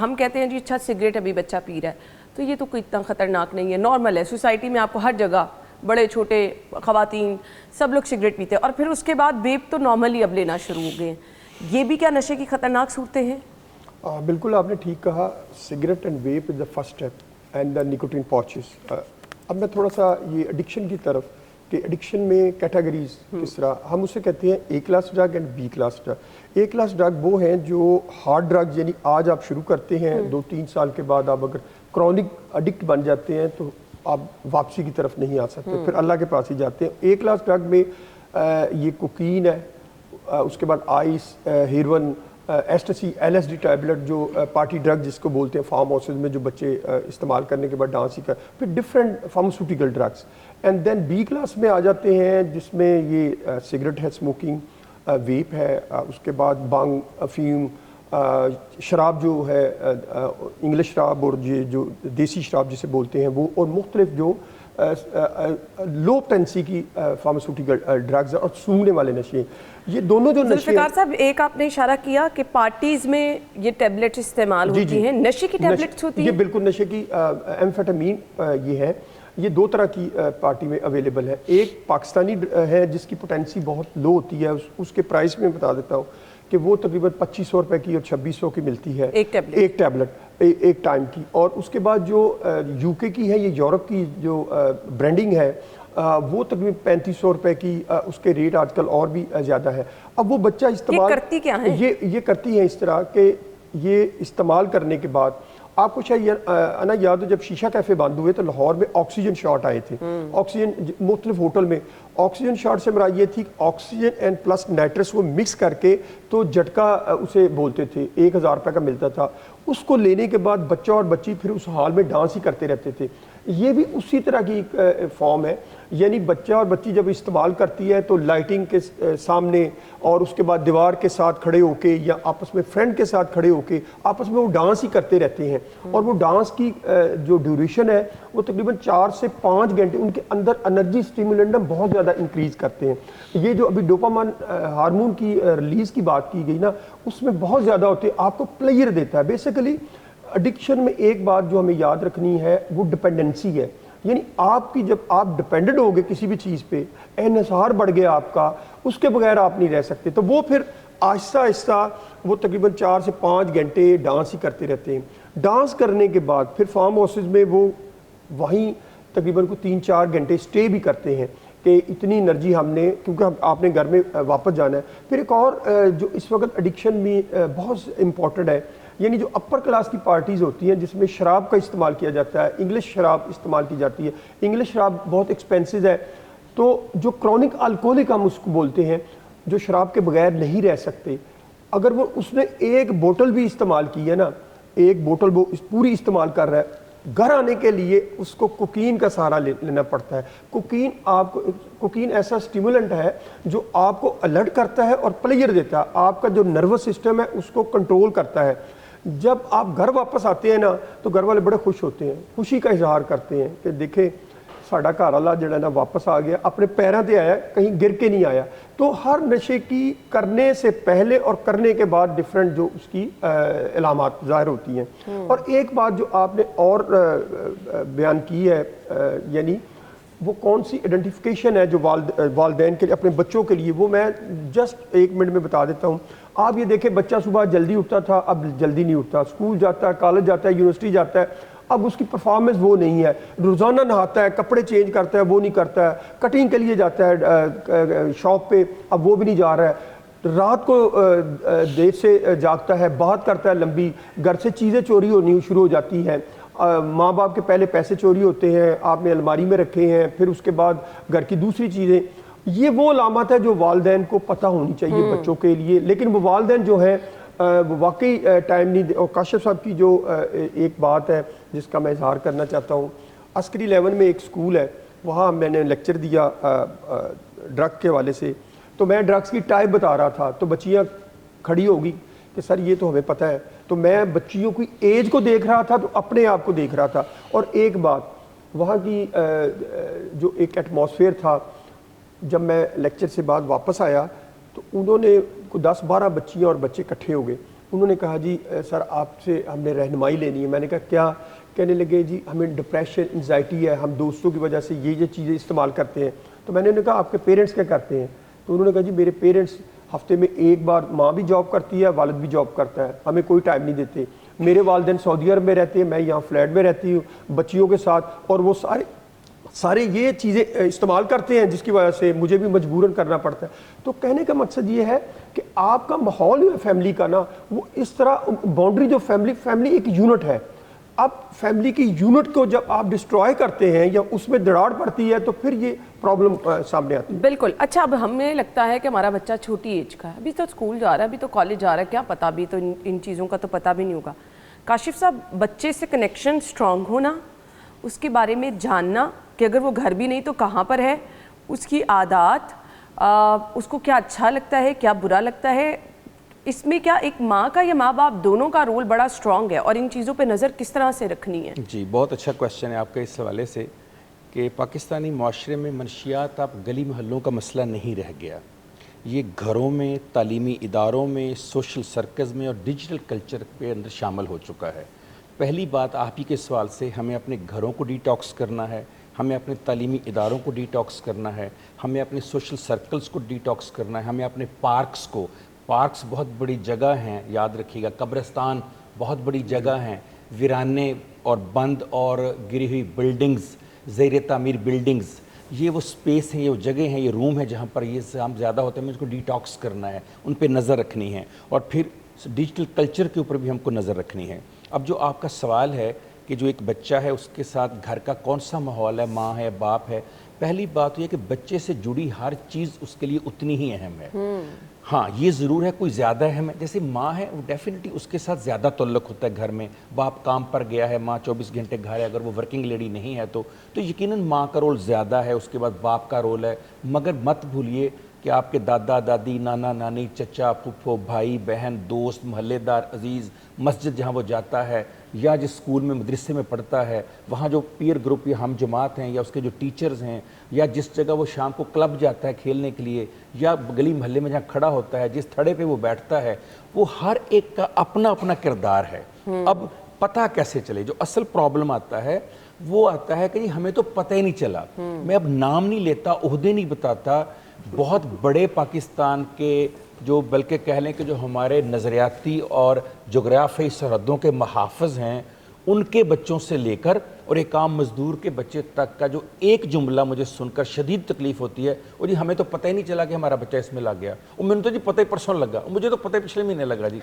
ہم کہتے ہیں جی اچھا سگریٹ ابھی بچہ پی رہا ہے تو یہ تو کوئی اتنا خطرناک نہیں ہے, نارمل ہے, سوسائٹی میں آپ کو ہر جگہ بڑے چھوٹے خواتین سب لوگ سگریٹ پیتے ہیں, اور پھر اس کے بعد ویپ تو نارملی اب لینا شروع ہو گئے ہیں, یہ بھی کیا نشے کی خطرناک صورتیں ہیں؟ بالکل آپ نے ٹھیک کہا, cigarette and vape is the first step and the nicotine patches. اب میں تھوڑا سا یہ ایڈکشن کی طرف, کہ ایڈکشن میں کیٹیگریز کس طرح, ہم اسے کہتے ہیں A class drug and B class drug. A class drug وہ ہیں جو ہارڈ ڈرگ, یعنی آج آپ شروع کرتے ہیں 2-3 سال کے بعد آپ اگر کرونک ایڈکٹ بن جاتے ہیں تو آپ واپسی کی طرف نہیں آ سکتے, پھر اللہ کے پاس ہی جاتے ہیں. اے کلاس ڈرگ میں یہ کوکین ہے, اس کے بعد ice, heroin, ecstasy, L S D tablet جو پارٹی ڈرگ جس کو بولتے ہیں فارم ہاؤسز میں جو بچے استعمال کرنے کے بعد ڈانس ہی کر, پھر different pharmaceutical drugs. And then B class میں آ جاتے ہیں جس میں یہ سگریٹ ہے, اسموکنگ, ویپ ہے, اس کے بعد بانگ, افیم, شراب جو ہے انگلش شراب اور یہ جو دیسی شراب جسے بولتے ہیں وہ, اور مختلف جو لو پوٹینسی کی فارماسیوٹیکل ڈرگز اور سونگنے والے نشے. یہ دونوں جو نشے, ذوالفقار صاحب ایک آپ نے اشارہ کیا کہ پارٹیز میں یہ ٹیبلٹس استعمال ہوتی ہیں, نشے کی ٹیبلٹس ہوتی ہیں؟ یہ بالکل نشے کی, ایمفیٹامین یہ ہے, یہ 2 طرح کی پارٹی میں اویلیبل ہے. ایک پاکستانی ہے جس کی پوٹینسی بہت لو ہوتی ہے, اس کے پرائس میں بتا دیتا ہوں کہ وہ تقریباً 2500 روپے کی اور 2600 کی ملتی ہے ایک ٹیبلٹ ایک ٹائم کی. اور اس کے بعد جو یو کے کی ہے, یہ یورپ کی جو برانڈنگ ہے, وہ تقریباً 3500 روپے کی, اس کے ریٹ آج کل اور بھی زیادہ ہے. اب وہ بچہ استعمال, یہ کرتی کیا ہیں؟ یہ کرتی ہیں اس طرح کہ یہ استعمال کرنے کے بعد آپ کو شاید انا یاد ہو, جب شیشہ کیفے بند ہوئے تو لاہور میں آکسیجن شاٹ آئے تھے, آکسیجن مختلف ہوٹل میں. آکسیجن شاٹ سے مراد یہ تھی آکسیجن اینڈ پلس نائٹرس وہ مکس کر کے تو جھٹکا اسے بولتے تھے, 1000 روپے کا ملتا تھا. اس کو لینے کے بعد بچہ اور بچی پھر اس حال میں ڈانس ہی کرتے رہتے تھے. یہ بھی اسی طرح کی فارم ہے, یعنی بچہ اور بچی جب استعمال کرتی ہے تو لائٹنگ کے سامنے اور اس کے بعد دیوار کے ساتھ کھڑے ہو کے یا آپس میں فرینڈ کے ساتھ کھڑے ہو کے آپس میں وہ ڈانس ہی کرتے رہتے ہیں. اور وہ ڈانس کی جو ڈیوریشن ہے وہ تقریباً 4 سے 5 گھنٹے, ان کے اندر انرجی سٹیمولنٹم بہت زیادہ انکریز کرتے ہیں. یہ جو ابھی ڈوپامین ہارمون کی ریلیز کی بات کی گئی نا, اس میں بہت زیادہ ہوتے ہیں, آپ کو پلیئر دیتا ہے. بیسیکلی ایڈکشن میں ایک بات جو ہمیں یاد رکھنی ہے وہ ڈپینڈنسی ہے, یعنی آپ کی جب آپ ڈپینڈنٹ ہو گئے کسی بھی چیز پہ, انحصار بڑھ گیا آپ کا, اس کے بغیر آپ نہیں رہ سکتے. تو وہ پھر آہستہ آہستہ وہ تقریباً 4 سے 5 گھنٹے ڈانس ہی کرتے رہتے ہیں. ڈانس کرنے کے بعد پھر فارم ہاؤسز میں وہ وہیں تقریباً کو 3-4 گھنٹے اسٹے بھی کرتے ہیں کہ اتنی انرجی ہم نے, کیونکہ آپ نے گھر میں واپس جانا ہے. پھر ایک اور جو اس وقت ایڈکشن میں بہت امپورٹنٹ ہے, یعنی جو اپر کلاس کی پارٹیز ہوتی ہیں جس میں شراب کا استعمال کیا جاتا ہے, انگلش شراب استعمال کی جاتی ہے. انگلش شراب بہت ایکسپینسو ہے, تو جو کرونک الکوہلک ہم اس کو بولتے ہیں, جو شراب کے بغیر نہیں رہ سکتے, اگر وہ اس نے ایک بوتل بھی استعمال کی ہے نا, ایک بوتل وہ پوری استعمال کر رہا ہے, گھر آنے کے لیے اس کو کوکین کا سہارا لینا پڑتا ہے. کوکین ایسا سٹیمولنٹ ہے جو آپ کو الرٹ کرتا ہے اور پلیئر دیتا ہے, آپ کا جو نروس سسٹم ہے اس کو کنٹرول کرتا ہے. جب آپ گھر واپس آتے ہیں نا تو گھر والے بڑے خوش ہوتے ہیں, خوشی کا اظہار کرتے ہیں کہ دیکھیں ساڈا گھر والا جڑا نا واپس آ گیا, اپنے پیروں تے آیا, کہیں گر کے نہیں آیا. تو ہر نشے کی کرنے سے پہلے اور کرنے کے بعد ڈفرینٹ جو اس کی علامات ظاہر ہوتی ہیں. اور ایک بات جو آپ نے اور بیان کی ہے, یعنی وہ کون سی آئیڈینٹیفیکیشن ہے جو والدین کے لیے اپنے بچوں کے لیے, وہ میں جسٹ 1 منٹ میں بتا دیتا ہوں. آپ یہ دیکھیں بچہ صبح جلدی اٹھتا تھا, اب جلدی نہیں اٹھتا, اسکول جاتا ہے, کالج جاتا ہے, یونیورسٹی جاتا ہے, اب اس کی پرفارمنس وہ نہیں ہے. روزانہ نہاتا ہے, کپڑے چینج کرتا ہے, وہ نہیں کرتا ہے. کٹنگ کے لیے جاتا ہے شاپ پہ, اب وہ بھی نہیں جا رہا ہے. رات کو دیر سے جاگتا ہے, بات کرتا ہے لمبی, گھر سے چیزیں چوری ہونی شروع ہو جاتی ہیں. ماں باپ کے پہلے پیسے چوری ہوتے ہیں, آپ نے الماری میں رکھے ہیں, پھر اس کے بعد گھر کی دوسری چیزیں. یہ وہ علامات ہے جو والدین کو پتہ ہونی چاہیے بچوں کے لیے, لیکن وہ والدین جو ہیں وہ واقعی ٹائم نہیں دے. اور کاشف صاحب کی جو ایک بات ہے جس کا میں اظہار کرنا چاہتا ہوں, عسکری 11 میں ایک سکول ہے, وہاں میں نے لیکچر دیا ڈرگ کے حوالے سے, تو میں ڈرگس کی ٹائپ بتا رہا تھا, تو بچیاں کھڑی ہوگی کہ سر یہ تو ہمیں پتہ ہے. تو میں بچیوں کی ایج کو دیکھ رہا تھا, تو اپنے آپ کو دیکھ رہا تھا. اور ایک بات وہاں کی جو ایک ایٹماسفیئر تھا, جب میں لیکچر سے بعد واپس آیا تو انہوں نے 10-12 بچیاں اور بچے اکٹھے ہو گئے. انہوں نے کہا جی سر آپ سے ہم نے رہنمائی لینی ہے. میں نے کہا کیا؟ کہنے لگے جی ہمیں ڈپریشن انزائٹی ہے, ہم دوستوں کی وجہ سے یہ چیزیں استعمال کرتے ہیں. تو میں نے انہیں کہا آپ کے پیرنٹس کیا کرتے ہیں؟ تو انہوں نے کہا جی میرے پیرنٹس ہفتے میں ایک بار, ماں بھی جاب کرتی ہے, والد بھی جاب کرتا ہے, ہمیں کوئی ٹائم نہیں دیتے. میرے والدین سعودی عرب میں رہتے ہیں, میں یہاں فلیٹ میں رہتی ہوں بچیوں کے ساتھ, اور وہ سارے یہ چیزیں استعمال کرتے ہیں جس کی وجہ سے مجھے بھی مجبوراً کرنا پڑتا ہے. تو کہنے کا مقصد یہ ہے کہ آپ کا ماحول ہے فیملی کا نا, وہ اس طرح باؤنڈری جو فیملی ایک یونٹ ہے. اب فیملی کی یونٹ کو جب آپ ڈسٹرائے کرتے ہیں یا اس میں دراڑ پڑتی ہے تو پھر یہ پرابلم سامنے آتی ہے. بالکل. اچھا, اب ہمیں لگتا ہے کہ ہمارا بچہ چھوٹی ایج کا ہے, ابھی تو اسکول جا رہا ہے, ابھی تو کالج جا رہا ہے, کیا پتا, ابھی تو ان چیزوں کا تو پتہ بھی نہیں ہوگا. کاشف صاحب, بچے سے کنیکشن اسٹرانگ ہونا, اس کے بارے میں جاننا کہ اگر وہ گھر بھی نہیں تو کہاں پر ہے, اس کی عادات, اس کو کیا اچھا لگتا ہے, کیا برا لگتا ہے, اس میں کیا ایک ماں کا یا ماں باپ دونوں کا رول بڑا اسٹرانگ ہے, اور ان چیزوں پہ نظر کس طرح سے رکھنی ہے؟ جی, بہت اچھا کویشچن ہے آپ کا اس حوالے سے کہ پاکستانی معاشرے میں منشیات اب گلی محلوں کا مسئلہ نہیں رہ گیا. یہ گھروں میں, تعلیمی اداروں میں, سوشل سرکلز میں اور ڈیجیٹل کلچر پہ اندر شامل ہو چکا ہے. پہلی بات آپ ہی کے سوال سے, ہمیں اپنے گھروں کو ڈیٹاکس کرنا ہے, ہمیں اپنے تعلیمی اداروں کو ڈیٹاکس کرنا ہے, ہمیں اپنے سوشل سرکلز کو ڈیٹاکس کرنا ہے, ہمیں اپنے پارکس بہت بڑی جگہ ہیں, یاد رکھیے گا, قبرستان بہت بڑی جگہ ہیں, ویرانے اور بند اور گری ہوئی بلڈنگز, زیر تعمیر بلڈنگز, یہ وہ سپیس ہیں, یہ وہ جگہ ہیں, یہ روم ہے جہاں پر یہ کام زیادہ ہوتے ہیں, ہمیں اس کو ڈیٹاکس کرنا ہے, ان پہ نظر رکھنی ہے, اور پھر ڈیجیٹل کلچر کے اوپر بھی ہم کو نظر رکھنی ہے. اب جو آپ کا سوال ہے کہ جو ایک بچہ ہے اس کے ساتھ گھر کا کون سا ماحول ہے, ماں ہے, باپ ہے, پہلی بات یہ کہ بچے سے جڑی ہر چیز اس کے لیے اتنی ہی اہم ہے. ہاں, یہ ضرور ہے کوئی زیادہ اہم ہے, جیسے ماں ہے وہ ڈیفینیٹلی اس کے ساتھ زیادہ تعلق ہوتا ہے گھر میں, باپ کام پر گیا ہے, ماں 24 گھنٹے گھر ہے, اگر وہ ورکنگ لیڈی نہیں ہے تو یقیناً ماں کا رول زیادہ ہے, اس کے بعد باپ کا رول ہے. مگر مت بھولیے کہ آپ کے دادا دادی, نانا نانی, چچا پھپھو, بھائی بہن, دوست, محلے دار, عزیز, مسجد جہاں وہ جاتا ہے, یا جس اسکول میں مدرسے میں پڑھتا ہے, وہاں جو پیر گروپ یا ہم جماعت ہیں, یا اس کے جو ٹیچرز ہیں, یا جس جگہ وہ شام کو کلب جاتا ہے کھیلنے کے لیے, یا گلی محلے میں جہاں کھڑا ہوتا ہے, جس تھڑے پہ وہ بیٹھتا ہے, وہ ہر ایک کا اپنا اپنا کردار ہے. اب پتہ کیسے چلے؟ جو اصل پرابلم آتا ہے وہ آتا ہے کہ ہمیں تو پتہ ہی نہیں چلا. میں اب نام نہیں لیتا, عہدے نہیں بتاتا, بہت بڑے پاکستان کے جو بلکہ کہہ لیں کہ جو ہمارے نظریاتی اور جغرافیائی سرحدوں کے محافظ ہیں, ان کے بچوں سے لے کر اور ایک عام مزدور کے بچے تک کا جو ایک جملہ مجھے سن کر شدید تکلیف ہوتی ہے, وہ جی ہمیں تو پتہ ہی نہیں چلا کہ ہمارا بچہ اس میں لگ گیا, اور میں نے تو جی پتہ ہی پرسوں لگا, مجھے تو پتہ ہی پچھلے مہینے لگا. جی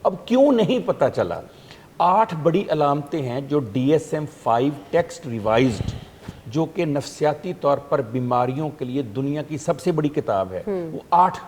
اب کیوں نہیں پتہ چلا؟ 8 بڑی علامتیں ہیں جو DSM-5 ٹیکسٹ ریوائزڈ, جو کہ نفسیاتی طور پر بیماریوں کے لیے دنیا کی سب سے بڑی کتاب ہے, وہ 8.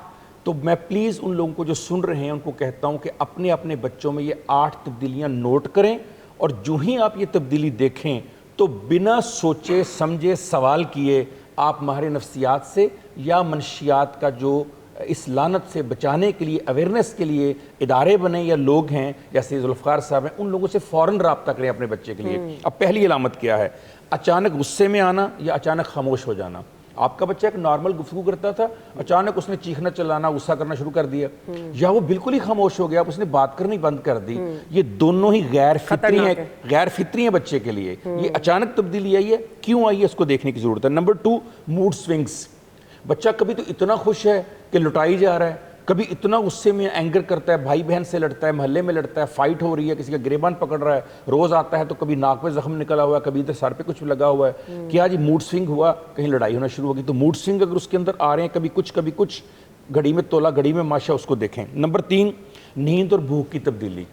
تو میں پلیز ان لوگوں کو جو سن رہے ہیں ان کو کہتا ہوں کہ اپنے اپنے بچوں میں یہ 8 تبدیلیاں نوٹ کریں, اور جو ہی آپ یہ تبدیلی دیکھیں تو بنا سوچے سمجھے سوال کیے آپ ماہر نفسیات سے یا منشیات کا جو اس لعنت سے بچانے کے لیے اویئرنیس کے لیے ادارے بنے یا لوگ ہیں جیسے ذوالفقار صاحب ہیں, ان لوگوں سے فوراً رابطہ کریں اپنے بچے کے لیے. اب پہلی علامت کیا ہے؟ اچانک غصے میں آنا یا اچانک خاموش ہو جانا. آپ کا بچہ ایک نارمل گفتگو کرتا تھا, اچانک اس نے چیخنا چلانا, غصہ کرنا شروع کر دیا, یا وہ بالکل ہی خاموش ہو گیا, اس نے بات کرنی بند کر دی. یہ دونوں ہی غیر فطری ہیں بچے کے لیے. یہ اچانک تبدیلی آئی ہے, کیوں آئی ہے اس کو دیکھنے کی ضرورت ہے. Number 2, mood swings. بچہ کبھی تو اتنا خوش ہے کہ لٹائی جا رہا ہے, کبھی اتنا غصے میں اینگر کرتا ہے, بھائی بہن سے لڑتا ہے, محلے میں لڑتا ہے, فائٹ ہو رہی ہے, کسی کا گریبان پکڑ رہا ہے, روز آتا ہے تو کبھی ناک پہ زخم نکلا ہوا ہے, کبھی ادھر سر پہ کچھ لگا ہوا ہے. کیا جی موڈ سوئنگ ہوا, کہیں لڑائی ہونا شروع ہوگی. تو موڈ سوئنگ اگر اس کے اندر آ رہے ہیں, کبھی کچھ, گھڑی میں تولا گھڑی میں ماشا, اس کو دیکھیں. نمبر 3, نیند اور بھوک کی تبدیلی.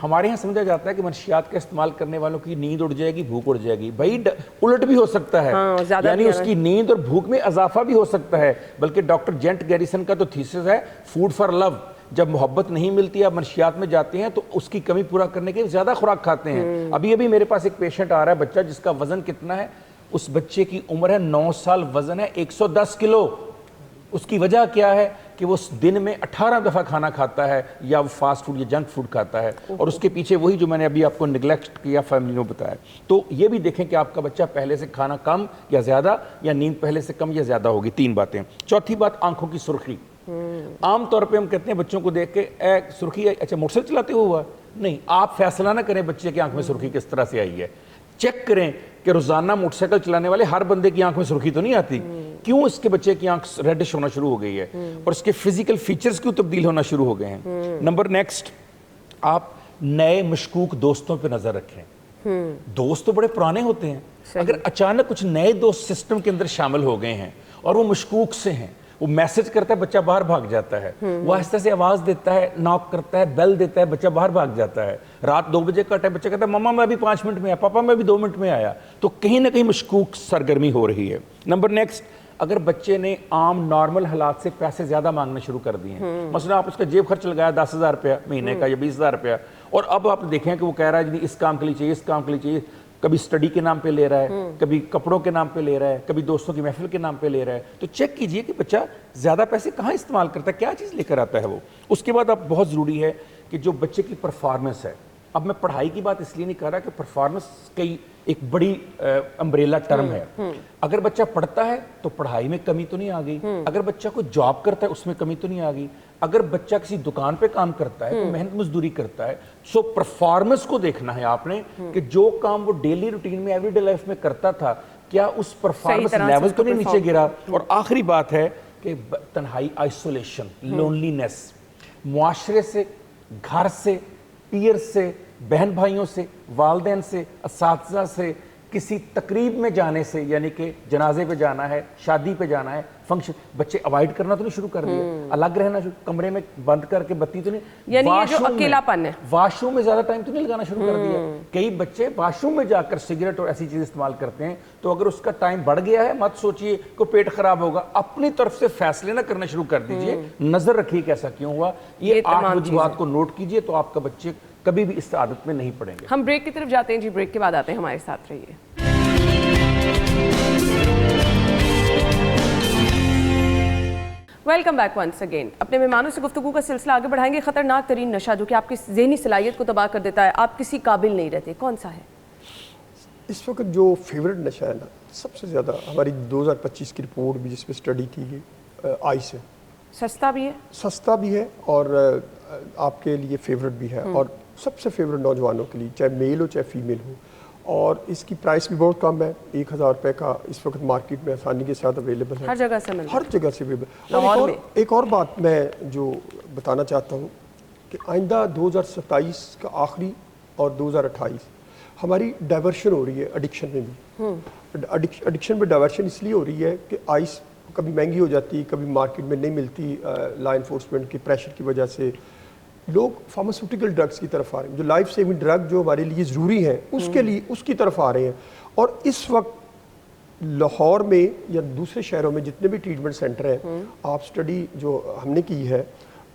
ہمارے یہاں سمجھا جاتا ہے کہ منشیات کا استعمال کرنے والوں کی نیند اڑ جائے گی, بھوک اڑ جائے گی. بھائی الٹ بھی ہو سکتا ہے, یعنی اس کی نیند اور بھوک میں اضافہ بھی ہو سکتا ہے. بلکہ ڈاکٹر جینٹ گیریسن کا تو تھیسس ہے, فوڈ فار لو. جب محبت نہیں ملتی, آپ منشیات میں جاتے ہیں تو اس کی کمی پورا کرنے کے زیادہ خوراک کھاتے ہیں. ابھی میرے پاس ایک پیشنٹ آ رہا ہے, بچہ جس کا وزن کتنا ہے, اس بچے کی عمر ہے 9 سال, وزن ہے 110 کلو. اس کی وجہ کیا ہے کہ وہ دن میں 18 دفعہ کھانا کھاتا ہے, یا وہ فاسٹ فوڈ یا جنک فوڈ کھاتا ہے, اور اس کے پیچھے وہی جو میں نے ابھی آپ کو نگلیکٹ کیا فیملی میں بتایا. تو یہ بھی دیکھیں کہ آپ کا بچہ پہلے سے کھانا کم یا زیادہ, یا نیند پہلے سے کم یا زیادہ ہوگی. 3 باتیں. چوتھی بات, آنکھوں کی سرخی. عام طور پہ ہم کہتے ہیں بچوں کو دیکھ کے اے سرخی اچھا موٹر سائیکل چلاتے ہوا نہیں, آپ فیصلہ نہ کریں بچے کی آنکھ میں سرخی کس طرح سے آئی ہے. چیک کریں کہ روزانہ موٹر سائیکل چلانے والے ہر بندے کی آنکھ میں سرخی تو نہیں آتی, کیوں اس کے بچے کی آنکھ ریڈش ہونا شروع ہو گئی ہے, اور اس کے فزیکل فیچرز کیوں تبدیل ہونا شروع ہو گئے ہیں. نمبر نیکسٹ, آپ نئے مشکوک دوستوں پہ نظر رکھیں. دوست تو بڑے پرانے ہوتے ہیں, اگر اچانک کچھ نئے دوست سسٹم کے اندر شامل ہو گئے ہیں اور وہ مشکوک سے ہیں, وہ میسج کرتا ہے بچہ باہر بھاگ جاتا ہے, وہ آہستہ سے آواز دیتا ہے, ناک کرتا ہے, بیل دیتا ہے, بچہ باہر بھاگ جاتا ہے, رات 2 بجے کا ٹائم, بچہ کہتا ہے مما میں ابھی 5 منٹ میں آیا, پاپا میں ابھی 2 منٹ میں آیا, تو کہیں نہ کہیں مشکوک سرگرمی ہو رہی ہے. نمبر نیکسٹ, اگر بچے نے عام نارمل حالات سے پیسے زیادہ مانگنا شروع کر دیے ہیں, مثلا آپ اس کا جیب خرچ لگایا 10,000 روپیہ مہینے کا یا 20,000 روپیہ, اور اب آپ دیکھیں کہ وہ کہہ رہا ہے جی اس کام کے لیے چاہیے, اس کام کے لیے چاہیے, کبھی سٹڈی کے نام پہ لے رہا ہے, کبھی کپڑوں کے نام پہ لے رہا ہے, کبھی دوستوں کی محفل کے نام پہ لے رہا ہے, تو چیک کیجئے کہ بچہ زیادہ پیسے کہاں استعمال کرتا ہے, کیا چیز لے کر آتا ہے وہ. اس کے بعد اب بہت ضروری ہے کہ جو بچے کی پرفارمنس ہے, اب میں پڑھائی کی بات اس لیے نہیں کر رہا کہ پرفارمنس کئی ایک بڑی امبریلا ٹرم ہے. اگر بچہ پڑھتا ہے تو پڑھائی میں کمی تو نہیں آ گئی, اگر بچہ کوئی جاب کرتا ہے اس میں کمی تو نہیں آ گئی, اگر بچہ کسی دکان پہ کام کرتا ہے تو محنت مزدوری کرتا ہے. سو پرفارمنس کو دیکھنا ہے آپ نے کہ جو کام وہ ڈیلی روٹین میں ایوری ڈے لائف میں کرتا تھا کیا اس پرفارمنس لیول تو نہیں نیچے گرا. اور آخری بات ہے کہ تنہائی, آئسولیشن, لونلینس, معاشرے سے, گھر سے, پیئر سے, بہن بھائیوں سے, والدین سے, اساتذہ سے, کسی تقریب میں جانے سے, یعنی کہ جنازے پہ جانا ہے, شادی پہ جانا ہے, فنکشن, بچے اوائڈ کرنا تو نہیں شروع کر دیا, الگ رہنا کمرے میں بند کر کے بتی تو نہیں, یعنی یہ جو اکیلاپن ہے, واش روم میں زیادہ ٹائم تو نہیں لگانا شروع کر دیا. کئی بچے واش روم میں جا کر سگریٹ اور ایسی چیز استعمال کرتے ہیں, تو اگر اس کا ٹائم بڑھ گیا ہے مت سوچئے کہ پیٹ خراب ہوگا, اپنی طرف سے فیصلے نہ کرنا شروع کر دیجئے, نظر رکھیے کہ ایسا کیوں ہوا. یہ 8 وجوہات کو نوٹ کیجئے تو آپ کا بچے کبھی بھی اس عادت میں نہیں پڑیں گے. ہم بریک کی طرف جاتے ہیں جی, بریک کے بعد آتے ہیں, ہمارے ساتھ رہیے. Welcome back once again. اپنے مہمانوں سے گفتگو کا سلسلہ آگے بڑھائیں گے. خطرناک ترین نشہ جو کہ آپ کی ذہنی صلاحیت کو تباہ کر دیتا ہے, آپ کسی قابل نہیں رہتے, کون سا ہے؟ اس وقت جو فیوریٹ نشہ ہے نا سب سے زیادہ, ہماری 2025 کی رپورٹ بھی جس پہ اسٹڈی کی گئی, آئس ہے. سستا بھی ہے, سستا بھی ہے, اور آپ کے لیے فیوریٹ بھی ہے, اور سب سے فیوریٹ نوجوانوں کے لیے, چاہے میل ہو چاہے فیمیل ہو, اور اس کی پرائس بھی بہت کم ہے. 1,000 روپے کا اس وقت مارکیٹ میں آسانی کے ساتھ اویلیبل ہے, ہر جگہ سے ملتا ہے, ہر جگہ سے اویلیبل. اور ایک اور بات میں جو بتانا چاہتا ہوں کہ آئندہ 2027 کا آخری اور 2028 ہماری ڈائیورشن ہو رہی ہے ایڈکشن میں بھی. ایڈکشن میں ڈائیورشن اس لیے ہو رہی ہے کہ آئس کبھی مہنگی ہو جاتی, کبھی مارکیٹ میں نہیں ملتی, لا انفورسمنٹ کے پریشر کی وجہ سے لوگ فارماسیوٹیکل ڈرگس کی طرف آ رہے ہیں, جو لائف سیونگ ڈرگ جو ہمارے لیے ضروری ہیں اس کے لیے اس کی طرف آ رہے ہیں. اور اس وقت لاہور میں یا دوسرے شہروں میں جتنے بھی ٹریٹمنٹ سینٹر ہیں, آپ اسٹڈی جو ہم نے کی ہے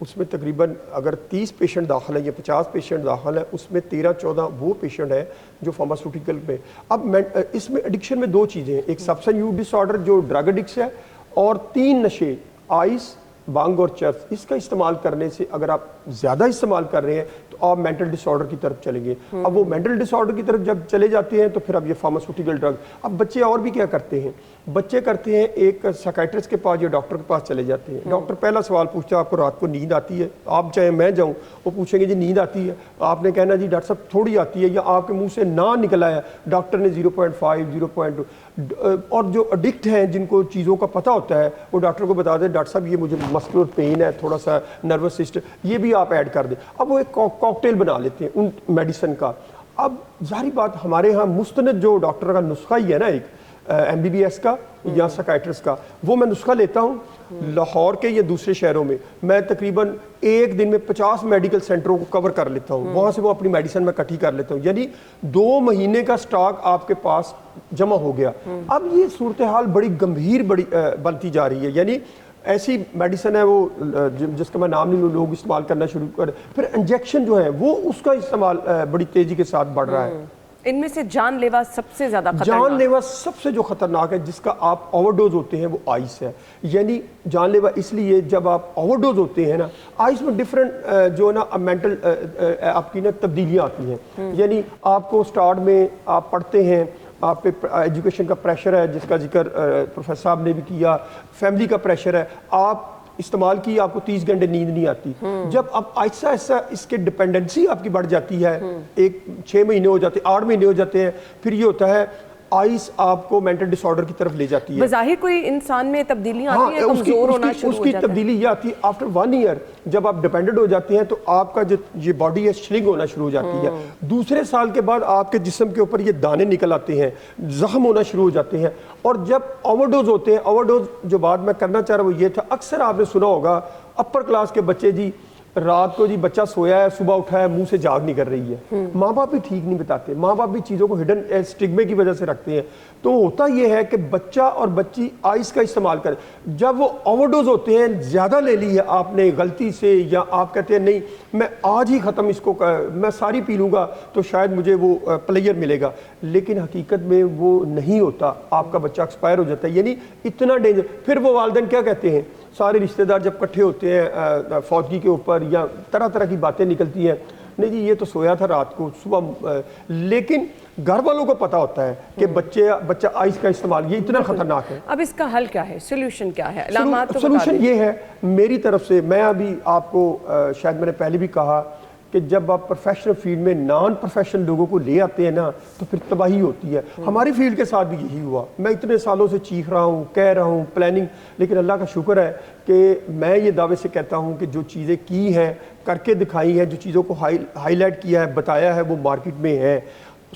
اس میں تقریباً اگر 30 پیشنٹ داخل ہیں یا 50 پیشنٹ داخل ہیں, اس میں 13-14 وہ پیشنٹ ہیں جو فارماسیوٹیکل میں. اب اس میں ایڈکشن میں 2 چیزیں ہیں, ایک سبسٹنس یوز ڈس آرڈر جو ڈرگ ایڈکس ہے, اور 3 نشے, آئس, بانگ اور چرس. اس کا استعمال کرنے سے اگر آپ زیادہ استعمال کر رہے ہیں تو آپ مینٹل ڈس آرڈر کی طرف چلیں گے. اب وہ مینٹل ڈس آرڈر کی طرف جب چلے جاتے ہیں تو پھر اب یہ فارماسیوٹیکل ڈرگ. اب بچے اور بھی کیا کرتے ہیں, بچے کرتے ہیں ایک سائیکیٹرسٹ کے پاس یا ڈاکٹر کے پاس چلے جاتے ہیں. ڈاکٹر پہلا سوال پوچھتا ہے آپ کو رات کو نیند آتی ہے, آپ چاہے میں جاؤں وہ پوچھیں گے جی نیند آتی ہے, آپ نے کہنا جی ڈاکٹر صاحب تھوڑی آتی ہے, یا آپ کے منہ سے نہ نکلا ہے, ڈاکٹر نے 0.5 0.2. اور جو ایڈکٹ ہیں جن کو چیزوں کا پتہ ہوتا ہے وہ ڈاکٹر کو بتا دیں ڈاکٹر صاحب یہ مجھے مسکولر پین ہے, تھوڑا سا نروس سسٹم, یہ بھی آپ ایڈ کر دیں. اب وہ ایک کاکٹیل بنا لیتے ہیں ان میڈیسن کا. اب ظاہری بات ہمارے ہاں مستند جو ڈاکٹر کا نسخہ ہی ہے نا, ایک MBBS کا یا سائیکیٹرسٹ کا, وہ میں نسخہ لیتا ہوں. لاہور کے یا دوسرے شہروں میں میں تقریباً ایک دن میں 50 میڈیکل سینٹروں کو کور کر لیتا ہوں, وہاں سے وہ اپنی میڈیسن میں اکٹھی کر لیتا ہوں, یعنی 2 مہینے کا سٹاک آپ کے پاس جمع ہو گیا. اب یہ صورتحال بڑی گمبھیر بنتی جا رہی ہے, یعنی ایسی میڈیسن ہے وہ جس کا میں نام نہیں لوں, لوگ استعمال کرنا شروع کر, پھر انجیکشن جو ہے وہ اس کا استعمال بڑی تیزی کے ساتھ بڑھ رہا ہے. ان میں سے جان لیوا سب سے زیادہ خطرناک, جان لیوا سب سے جو خطرناک ہے جس کا آپ اوور ڈوز ہوتے ہیں وہ آئس ہے. یعنی جان لیوا اس لیے جب آپ اوور ڈوز ہوتے ہیں نا, آئس میں ڈفرینٹ جو ہے نا مینٹل آپ کی نا تبدیلیاں آتی ہیں. یعنی آپ کو سٹارٹ میں آپ پڑھتے ہیں, آپ پہ ایجوکیشن کا پریشر ہے جس کا ذکر پروفیسر صاحب نے بھی کیا, فیملی کا پریشر ہے, آپ استعمال کی آپ کو 30 گھنٹے نیند نہیں آتی. جب اب ایسا ایسا اس کے ڈپینڈنسی آپ کی بڑھ جاتی ہے, 6 مہینے ہو جاتے ہیں, 8 مہینے ہو جاتے ہیں, پھر یہ ہوتا ہے آئس آپ کو مینٹل ڈس آرڈر کی طرف لے جاتی ہے. بظاہر کوئی انسان میں تبدیلیاں آتی ہیں, کمزور ہونا شروع اس ہو کی جاتا ہے. تبدیلی یہ آتی ہے آفٹر 1 ایئر, جب آپ ڈیپینڈنٹ ہو جاتے ہیں تو آپ کا جو یہ باڈی ہے شرنک ہونا شروع ہو جاتی ہے. دوسرے سال کے بعد آپ کے جسم کے اوپر یہ دانے نکل آتے ہیں, زخم ہونا شروع ہو جاتے ہیں. اور جب اوور ڈوز ہوتے ہیں, اوور ڈوز جو بات میں کرنا چاہ رہا ہوں وہ یہ تھا, اکثر آپ نے سنا ہوگا اپر کلاس کے بچے جی رات کو جی بچہ سویا ہے, صبح اٹھا ہے, منہ سے جاگ نہیں کر رہی ہے. ماں باپ بھی ٹھیک نہیں بتاتے, ماں باپ بھی چیزوں کو ہڈن اسٹگمے کی وجہ سے رکھتے ہیں. تو ہوتا یہ ہے کہ بچہ اور بچی آئس کا استعمال کرے, جب وہ اوور ڈوز ہوتے ہیں, زیادہ لے لی ہے آپ نے غلطی سے, یا آپ کہتے ہیں نہیں میں آج ہی ختم اس کو, میں ساری پی لوں گا تو شاید مجھے وہ پلیئر ملے گا, لیکن حقیقت میں وہ نہیں ہوتا. آپ کا بچہ ایکسپائر ہو جاتا ہے, یعنی اتنا ڈینجر. پھر وہ والدین کیا کہتے ہیں, سارے رشتہ دار جب اکٹھے ہوتے ہیں فوتگی کے اوپر, یا طرح طرح کی باتیں نکلتی ہیں, نہیں جی یہ تو سویا تھا رات کو صبح. لیکن گھر والوں کو پتا ہوتا ہے کہ بچہ آئس کا استعمال یہ اتنا خطرناک ہے. اب اس کا حل کیا ہے, سولوشن کیا ہے, علامات تو بتا سولوشن دیں. یہ ہے میری طرف سے, میں ابھی آپ کو شاید میں نے پہلے بھی کہا کہ جب آپ پروفیشنل فیلڈ میں نان پروفیشنل لوگوں کو لے آتے ہیں نا تو پھر تباہی ہوتی ہے. ہماری فیلڈ کے ساتھ بھی یہی ہوا. میں اتنے سالوں سے چیخ رہا ہوں, کہہ رہا ہوں پلاننگ, لیکن اللہ کا شکر ہے کہ میں یہ دعوے سے کہتا ہوں کہ جو چیزیں کی ہیں, کر کے دکھائی ہیں, جو چیزوں کو ہائی لائٹ کیا ہے, بتایا ہے, وہ مارکیٹ میں ہے.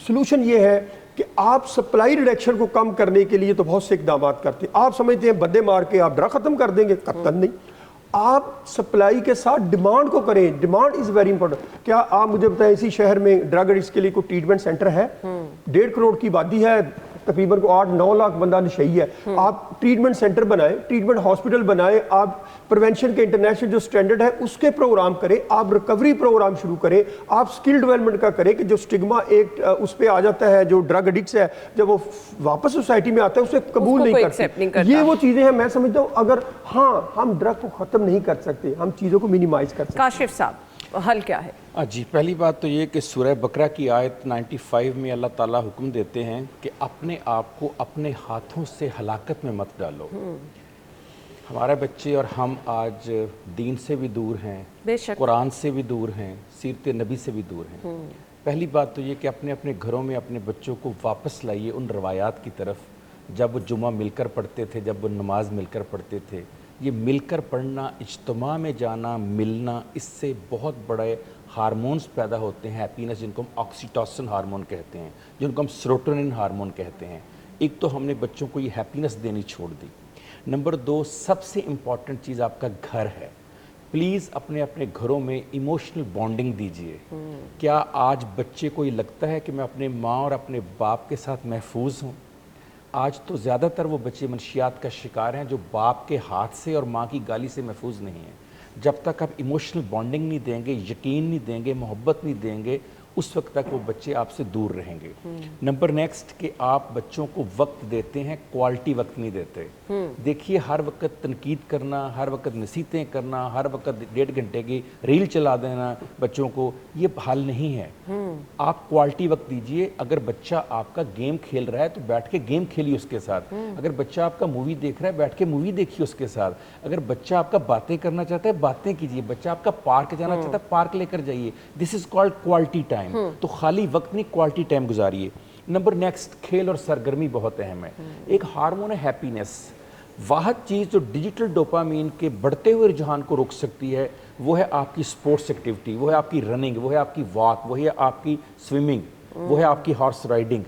سلوشن یہ ہے کہ آپ سپلائی ریڈکشن کو کم کرنے کے لیے تو بہت سے اقدامات کرتے ہیں. آپ سمجھتے ہیں بندے مار کے آپ ڈرگ ختم کر دیں گے, قطعاً نہیں. آپ سپلائی کے ساتھ ڈیمانڈ کو کریں, ڈیمانڈ از ویری امپورٹنٹ. کیا آپ مجھے بتائیں اسی شہر میں ڈرگ ایڈکٹس کے لیے کوئی ٹریٹمنٹ سینٹر ہے؟ 1.5 کروڑ کی آبادی ہے, تقریباً 8-9 لاکھ بندہ نشئی ہے. آپ ٹریٹمنٹ سینٹر بنائیں, ٹریٹمنٹ ہاسپٹل بنائیں, آپ پریونشن کے انٹرنیشنل جو سٹینڈرڈ ہے اس کے پروگرام کریں, آپ ریکوری پروگرام شروع کریں, آپ سکل ڈیولپمنٹ کا کریں کہ جو سٹگما ایک اس پہ آ جاتا ہے, جو ڈرگ ایڈکٹس ہے جب وہ واپس سوسائٹی میں آتا ہے اسے قبول نہیں کرتے. یہ وہ چیزیں ہیں, میں سمجھتا ہوں اگر ہاں ہم ڈرگ کو ختم نہیں کر سکتے, ہم چیزوں کو منیمائز کر سکتے. کاشف صاحب حل کیا ہے؟ جی پہلی بات تو یہ کہ سورہ بقرہ کی آیت 95 میں اللہ تعالیٰ حکم دیتے ہیں کہ اپنے آپ کو اپنے ہاتھوں سے ہلاکت میں مت ڈالو. ہمارے بچے اور ہم آج دین سے بھی دور ہیں, بے شک قرآن سے بھی دور ہیں, سیرت نبی سے بھی دور ہیں. پہلی بات تو یہ کہ اپنے اپنے گھروں میں اپنے بچوں کو واپس لائیے ان روایات کی طرف جب وہ جمعہ مل کر پڑھتے تھے, جب وہ نماز مل کر پڑھتے تھے. یہ مل کر پڑھنا, اجتماع میں جانا, ملنا, اس سے بہت بڑے ہارمونز پیدا ہوتے ہیں, ہیپینس, جن کو ہم آکسیٹوسن ہارمون کہتے ہیں, جن کو ہم سیروٹونن ہارمون کہتے ہیں. ایک تو ہم نے بچوں کو یہ ہیپینس دینی چھوڑ دی. نمبر 2, سب سے امپورٹنٹ چیز آپ کا گھر ہے. پلیز اپنے اپنے گھروں میں ایموشنل بانڈنگ دیجئے. کیا آج بچے کو یہ لگتا ہے کہ میں اپنے ماں اور اپنے باپ کے ساتھ محفوظ ہوں؟ آج تو زیادہ تر وہ بچے منشیات کا شکار ہیں جو باپ کے ہاتھ سے اور ماں کی گالی سے محفوظ نہیں ہیں. جب تک آپ ایموشنل بانڈنگ نہیں دیں گے, یقین نہیں دیں گے, محبت نہیں دیں گے, اس وقت تک وہ بچے آپ سے دور رہیں گے. نمبر نیکسٹ کہ آپ بچوں کو وقت دیتے ہیں, کوالٹی وقت نہیں دیتے. دیکھیے ہر وقت تنقید کرنا, ہر وقت نصیحتیں کرنا, ہر وقت 1.5 گھنٹے کی ریل چلا دینا بچوں کو, یہ حل نہیں ہے. آپ کوالٹی وقت دیجئے. اگر بچہ آپ کا گیم کھیل رہا ہے تو بیٹھ کے گیم کھیلیے اس کے ساتھ. اگر بچہ آپ کا مووی دیکھ رہا ہے بیٹھ کے مووی دیکھیے اس کے ساتھ. اگر بچہ آپ کا باتیں کرنا چاہتا ہے باتیں کیجیے. بچہ آپ کا پارک جانا چاہتا ہے پارک لے کر جائیے. دس از کالڈ کوالٹی ٹائم. تو خالی وقت نہیں, کوالٹی ٹائم گزاریے. نمبر نیکسٹ, کھیل اور سرگرمی بہت اہم ہے. ایک ہارمون ہے ہیپینس. واحد چیز جو ڈیجیٹل ڈوپامین کے بڑھتے ہوئے رجحان کو روک سکتی ہے وہ ہے آپ کی سپورٹس ایکٹیویٹی, وہ ہے آپ کی رننگ, وہ ہے آپ کی واک, وہ ہے آپ کی سوئمنگ, وہ ہے آپ کی ہارس رائڈنگ.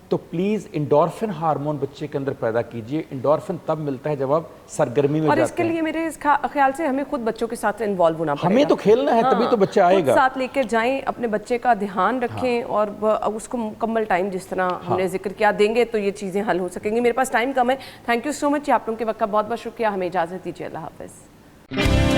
تو پلیز انڈورفن ہارمون بچے کے اندر پیدا کیجئے. انڈورفن تب ملتا ہے جب آپ سرگرمی میں جاتے ہیں. اور اس کے لیے میرے خیال سے ہمیں خود بچوں کے ساتھ انوالو ہونا پڑے گا. ہمیں تو کھیلنا ہے, تبھی تو بچہ آئے گا. خود ساتھ لے کر جائیں, اپنے بچے کا دھیان رکھیں اور اس کو مکمل ٹائم جس طرح ہم نے ذکر کیا دیں گے تو یہ چیزیں حل ہو سکیں گی. میرے پاس ٹائم کم ہے. تھینک یو سو مچ. آپ لوگوں کے وقت کا بہت بہت شکریہ. ہمیں اجازت دیجیے. اللہ حافظ.